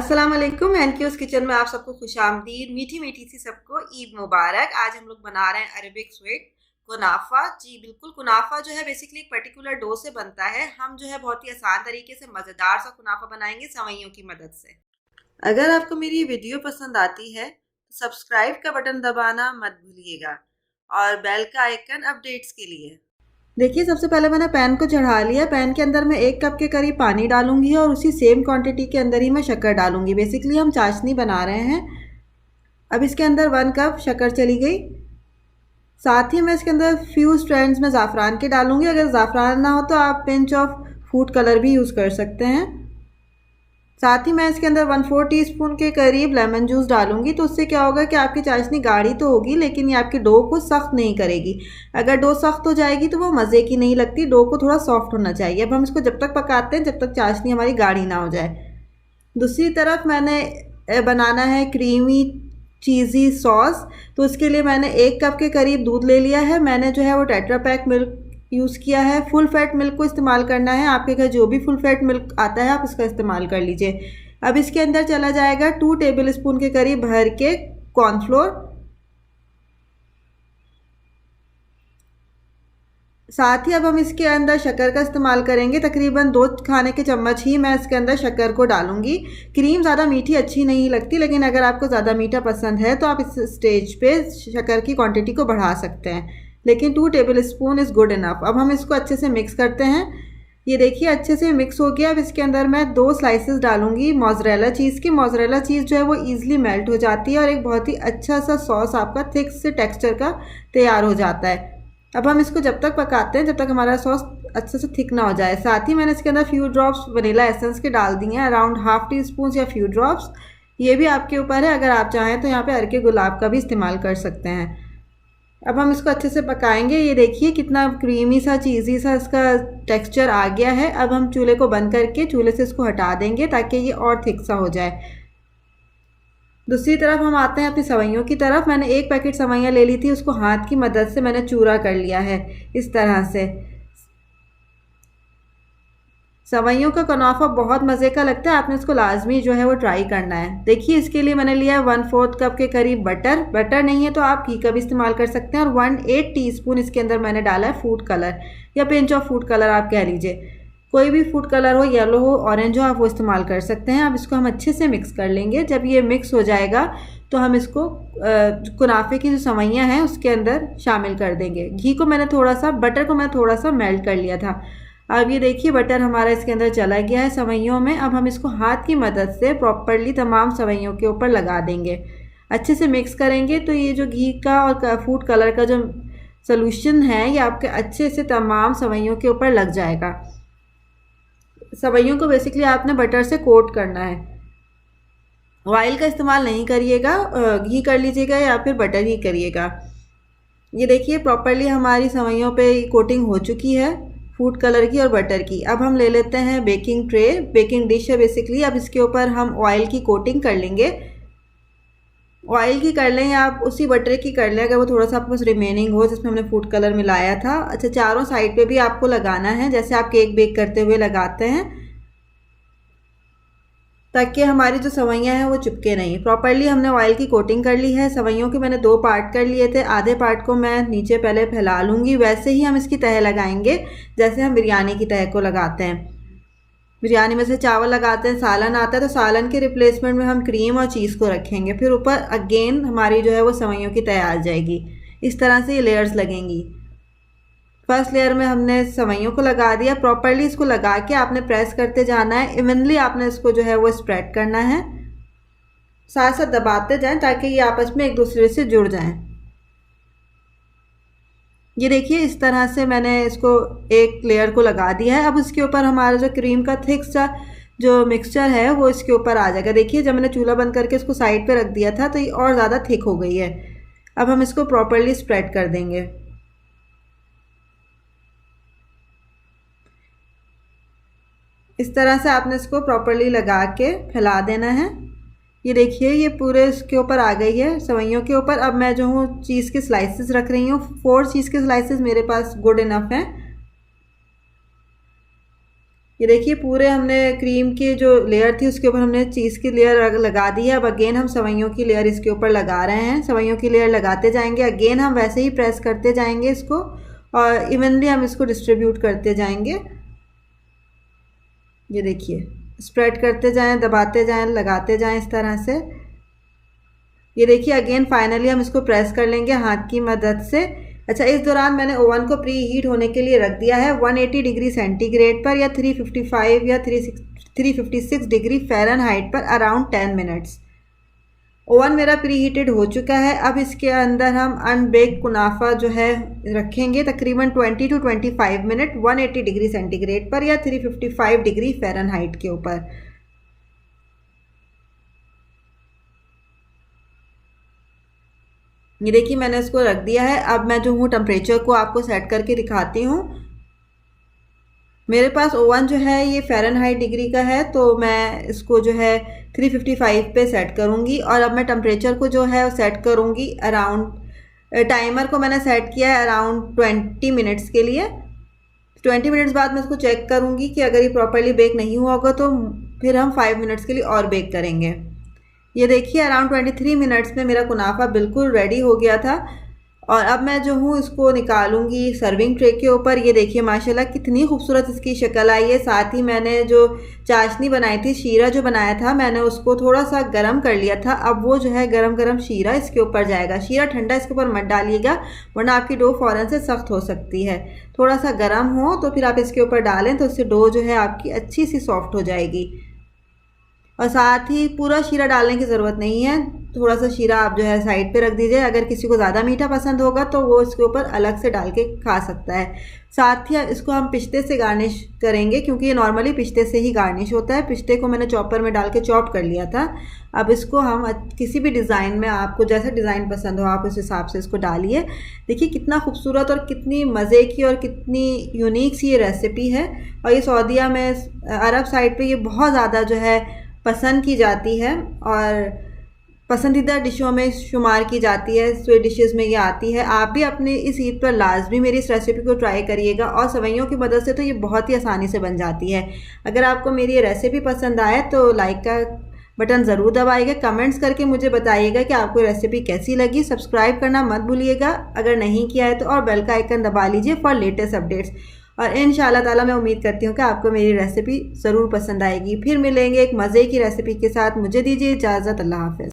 अस्सलाम वालेकुम। एनक्यूज किचन में आप सबको खुशामदीद। मीठी मीठी सी सबको ईद मुबारक। आज हम लोग बना रहे हैं अरबिक स्वीट कुनाफा। जी बिल्कुल, कुनाफा जो है बेसिकली एक पर्टिकुलर डो से बनता है। हम जो है बहुत ही आसान तरीके से मज़ेदार सा कुनाफा बनाएंगे सवैयों की मदद से। अगर आपको मेरी वीडियो पसंद आती है तो सब्सक्राइब का बटन दबाना मत भूलिएगा और बेल का आइकन अपडेट्स के लिए। देखिए, सबसे पहले मैंने पैन को चढ़ा लिया। पैन के अंदर मैं 1 कप के करीब पानी डालूंगी और उसी सेम क्वांटिटी के अंदर ही मैं शक्कर डालूंगी। बेसिकली हम चाशनी बना रहे हैं। अब इसके अंदर 1 कप शक्कर चली गई। साथ ही मैं इसके अंदर फ्यू स्ट्रैंड्स में ज़ाफ़रान के डालूंगी। अगर ज़ाफ़रान ना हो तो आप पिंच ऑफ फूड कलर भी यूज़ कर सकते हैं। साथ ही मैं इसके अंदर 1/4 टीस्पून के करीब लेमन जूस डालूंगी। तो उससे क्या होगा कि आपकी चाशनी गाढ़ी तो होगी लेकिन ये आपके डो को सख्त नहीं करेगी। अगर डो सख्त हो जाएगी तो वो मज़े की नहीं लगती। डो को थोड़ा सॉफ्ट होना चाहिए। अब हम इसको जब तक पकाते हैं जब तक चाशनी हमारी गाढ़ी ना हो जाए। दूसरी तरफ मैंने बनाना है क्रीमी चीज़ी सॉस। तो उसके लिए मैंने 1 कप के करीब दूध ले लिया है। मैंने जो है वो टेट्रा पैक मिल्क यूज़ किया है। फुल फैट मिल्क को इस्तेमाल करना है। आपके घर जो भी फुल फैट मिल्क आता है आप इसका इस्तेमाल कर लीजिए। अब इसके अंदर चला जाएगा 2 टेबल स्पून के करीब भर के कॉर्नफ्लोर। साथ ही अब हम इसके अंदर शक्कर का इस्तेमाल करेंगे। तकरीबन 2 खाने के चम्मच ही मैं इसके अंदर शक्कर को डालूंगी। क्रीम ज़्यादा मीठी अच्छी नहीं लगती, लेकिन अगर आपको ज़्यादा मीठा पसंद है तो आप इस स्टेज पे शक्कर की क्वांटिटी को बढ़ा सकते हैं, लेकिन 2 table spoon is good enough. अब हम इसको अच्छे से मिक्स करते हैं। ये देखिए अच्छे से मिक्स हो गया। अब इसके अंदर मैं 2 स्लाइसेस डालूंगी मोज़रेला चीज़ की। मोज़रेला चीज़ जो है वो ईजिली मेल्ट हो जाती है और एक बहुत ही अच्छा सा सॉस आपका थिक से टेक्स्चर का तैयार हो जाता है। अब हम इसको जब तक पकाते हैं जब तक हमारा सॉस अच्छे से थिक ना हो जाए। साथ ही मैंने इसके अंदर फ्यू ड्रॉप्स वनीला एसेंस के डाल दिए हैं, अराउंड ½ टीस्पून या फ्यू ड्रॉप्स। ये भी आपके ऊपर है, अगर आप चाहें तो यहाँ पे अरके गुलाब का भी इस्तेमाल कर सकते हैं। अब हम इसको अच्छे से पकाएंगे। ये देखिए कितना क्रीमी सा चीज़ी सा इसका टेक्सचर आ गया है। अब हम चूल्हे को बंद करके चूल्हे से इसको हटा देंगे ताकि ये और थिक सा हो जाए। दूसरी तरफ हम आते हैं अपनी सवैयों की तरफ। मैंने 1 पैकेट सवैयाँ ले ली थी, उसको हाथ की मदद से मैंने चूरा कर लिया है इस तरह से। सवैयों का कुनाफा बहुत मज़े का लगता है। आपने इसको लाजमी जो है वो ट्राई करना है। देखिए इसके लिए मैंने लिया है 1/4 कप के करीब बटर। बटर नहीं है तो आप घी का भी इस्तेमाल कर सकते हैं। और 1/8 टीस्पून इसके अंदर मैंने डाला है फूड कलर या पिंच ऑफ फूड कलर आप कह लीजिए। कोई भी फूड कलर हो, येलो हो, ऑरेंज हो, आप वो इस्तेमाल कर सकते हैं। अब इसको हम अच्छे से मिक्स कर लेंगे। जब ये मिक्स हो जाएगा तो हम इसको कुनाफे की जो सवैयाँ हैं उसके अंदर शामिल कर देंगे। घी को मैंने थोड़ा सा, बटर को मैं थोड़ा सा मेल्ट कर लिया था। अब ये देखिए बटर हमारा इसके अंदर चला गया है सवैयों में। अब हम इसको हाथ की मदद से प्रॉपरली तमाम सवैयों के ऊपर लगा देंगे। अच्छे से मिक्स करेंगे तो ये जो घी का और फूड कलर का जो सॉल्यूशन है ये आपके अच्छे से तमाम सवैयों के ऊपर लग जाएगा। सवैयों को बेसिकली आपने बटर से कोट करना है। ऑयल का इस्तेमाल नहीं करिएगा, घी कर लीजिएगा या फिर बटर ही करिएगा। ये देखिए प्रॉपरली हमारी सवैयों पे कोटिंग हो चुकी है फूड कलर की और बटर की। अब हम ले लेते हैं बेकिंग ट्रे, बेकिंग डिश है बेसिकली। अब इसके ऊपर हम ऑयल की कोटिंग कर लेंगे। ऑयल की कर लें या आप उसी बटर की कर लें अगर वो थोड़ा सा आपके पास रिमेनिंग हो जिसमें हमने फूड कलर मिलाया था। अच्छा, चारों साइड पे भी आपको लगाना है जैसे आप केक बेक करते हुए लगाते हैं, ताकि हमारी जो सवैयाँ हैं वो चिपके नहीं। प्रॉपरली हमने ऑयल की कोटिंग कर ली है। सवैयों के मैंने 2 पार्ट कर लिए थे। आधे पार्ट को मैं नीचे पहले फैला लूँगी। वैसे ही हम इसकी तह लगाएंगे जैसे हम बिरयानी की तह को लगाते हैं। बिरयानी में से चावल लगाते हैं, सालन आता है तो सालन के रिप्लेसमेंट में हम क्रीम और चीज़ को रखेंगे। फिर ऊपर अगेन हमारी जो है वो सवैयों की तह आ जाएगी। इस तरह से ये लेयर्स लगेंगी। फर्स्ट लेयर में हमने सवैयों को लगा दिया। प्रॉपरली इसको लगा के आपने प्रेस करते जाना है। इवनली आपने इसको जो है वो स्प्रेड करना है, साथ साथ दबाते जाएं ताकि ये आपस में एक दूसरे से जुड़ जाएं। ये देखिए इस तरह से मैंने इसको एक लेयर को लगा दिया है। अब इसके ऊपर हमारा जो क्रीम का थिक सा जो मिक्सचर है वो इसके ऊपर आ जाएगा। देखिए जब मैंने चूल्हा बंद करके इसको साइड पे रख दिया था तो ये और ज़्यादा थिक हो गई है। अब हम इसको प्रॉपरली स्प्रेड कर देंगे। इस तरह से आपने इसको प्रॉपरली लगा के फैला देना है। ये देखिए ये पूरे इसके ऊपर आ गई है सवैयों के ऊपर। अब मैं जो हूँ चीज़ के स्लाइसेस रख रही हूँ। 4 चीज़ के स्लाइसेस मेरे पास गुड इनफ हैं। ये देखिए पूरे हमने क्रीम की जो लेयर थी उसके ऊपर हमने चीज़ की लेयर लगा दी है। अब अगेन हम सेवइयों की लेयर इसके ऊपर लगा रहे हैं। सेवइयों की लेयर लगाते जाएंगे, अगेन हम वैसे ही प्रेस करते जाएंगे इसको और इवनली हम इसको डिस्ट्रीब्यूट करते जाएंगे। ये देखिए स्प्रेड करते जाएं, दबाते जाएं, लगाते जाएं इस तरह से। ये देखिए अगेन फाइनली हम इसको प्रेस कर लेंगे हाथ की मदद से। अच्छा, इस दौरान मैंने ओवन को प्री हीट होने के लिए रख दिया है 180 डिग्री सेंटीग्रेड पर या 355 या 356 डिग्री फ़ारेनहाइट पर अराउंड 10 मिनट्स। ओवन मेरा प्री हीटेड हो चुका है। अब इसके अंदर हम अनबेक कुनाफा जो है रखेंगे तकरीबन 20 टू 25 मिनट 180 डिग्री सेंटीग्रेड पर या 355 डिग्री फ़ारेनहाइट के ऊपर। ये देखिए मैंने इसको रख दिया है। अब मैं जो हूँ टेम्परेचर को आपको सेट करके दिखाती हूँ। मेरे पास ओवन जो है ये फ़ारेनहाइट डिग्री का है, तो मैं इसको जो है 355 पे सेट करूँगी और अब मैं टेम्परेचर को जो है सेट करूँगी अराउंड, टाइमर को मैंने सेट किया है अराउंड 20 मिनट्स के लिए। 20 मिनट्स बाद मैं इसको चेक करूँगी कि अगर ये प्रॉपरली बेक नहीं हुआ होगा तो फिर हम 5 मिनट्स के लिए और बेक करेंगे। ये देखिए अराउंड 23 मिनट्स में मेरा कुनाफा बिल्कुल रेडी हो गया था और अब मैं जो हूँ इसको निकालूंगी सर्विंग ट्रे के ऊपर। ये देखिए माशाल्लाह कितनी खूबसूरत इसकी शक्ल आई है। साथ ही मैंने जो चाशनी बनाई थी, शीरा जो बनाया था, मैंने उसको थोड़ा सा गर्म कर लिया था। अब वो जो है गरम गरम शीरा इसके ऊपर जाएगा। शीरा ठंडा इसके ऊपर मत डालिएगा वरना आपकी डो फ़ौरन से सख्त हो सकती है। थोड़ा सा गर्म हो तो फिर आप इसके ऊपर डालें तो इससे डो जो है आपकी अच्छी सी सॉफ्ट हो जाएगी। और साथ ही पूरा शीरा डालने की ज़रूरत नहीं है, थोड़ा सा शीरा आप जो है साइड पे रख दीजिए। अगर किसी को ज़्यादा मीठा पसंद होगा तो वो इसके ऊपर अलग से डाल के खा सकता है। साथ ही इसको हम पिस्ते से गार्निश करेंगे क्योंकि ये नॉर्मली पिस्ते से ही गार्निश होता है। पिस्ते को मैंने चॉपर में डाल के चॉप कर लिया था। अब इसको हम किसी भी डिज़ाइन में, आपको जैसा डिज़ाइन पसंद हो आप उस हिसाब से इसको डालिए। देखिए कितना खूबसूरत और कितनी मज़े की और कितनी यूनिक सी ये रेसिपी है। और ये सऊदीया में, अरब साइड पे ये बहुत ज़्यादा जो है पसंद की जाती है और पसंदीदा डिशों में शुमार की जाती है। स्वीट डिशेस में ये आती है। आप भी अपने इस ईद पर लाजमी मेरी इस रेसिपी को ट्राई करिएगा और सेवइयों की मदद से तो ये बहुत ही आसानी से बन जाती है। अगर आपको मेरी ये रेसिपी पसंद आए तो लाइक का बटन ज़रूर दबाइएगा, कमेंट्स करके मुझे बताइएगा कि आपको रेसिपी कैसी लगी। सब्सक्राइब करना मत भूलिएगा अगर नहीं किया है तो, और बेल का आइकन दबा लीजिए फॉर लेटेस्ट अपडेट्स। और इंशाल्लाह ताला मैं उम्मीद करती हूँ कि आपको मेरी रेसिपी ज़रूर पसंद आएगी। फिर मिलेंगे एक मज़े की रेसिपी के साथ। मुझे दीजिए इजाज़त। अल्लाह हाफ़िज़।